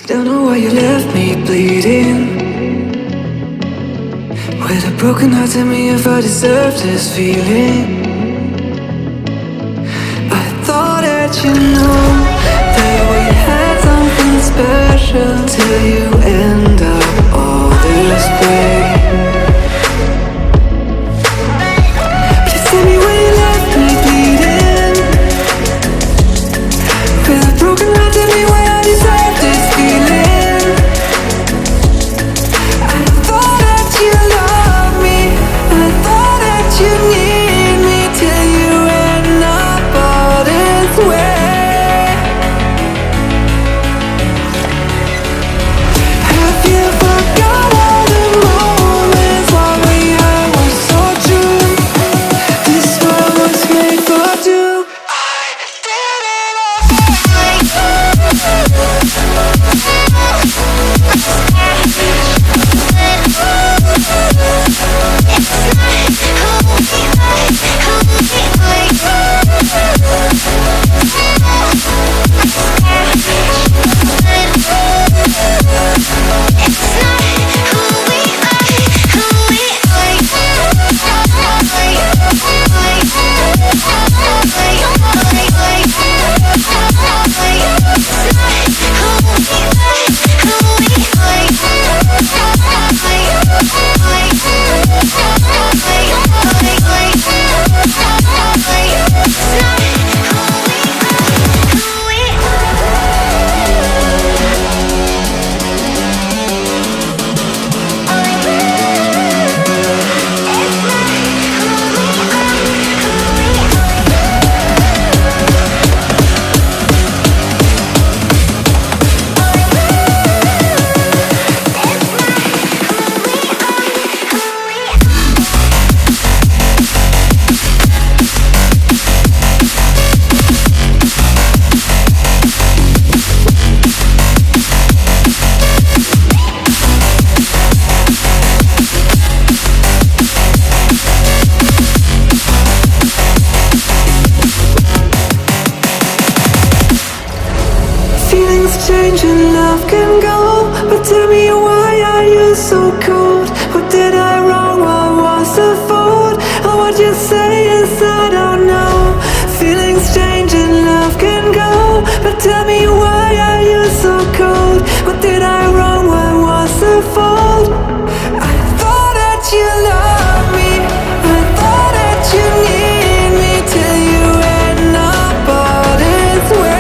Don't know why you left me bleeding. With a broken heart, tell me if I deserve this feeling. I thought that you know that we had something special till you end up all this way. Please tell me why you left me bleeding. With a broken heart, tell me why I deserve this feeling. I thought that you loved me, I thought that you need me till you end up all this way. Have you forgot all the moments while we had were so true? This world was made for two. I did it change and love can go, but tell me why are you so cold? What did I wrong? What was the fault? Or what you say is I don't know. Feelings change and love can go, but tell me why are you so cold? What did I wrong? What was the fault? I thought that you loved me, I thought that you need me till you end up all this way.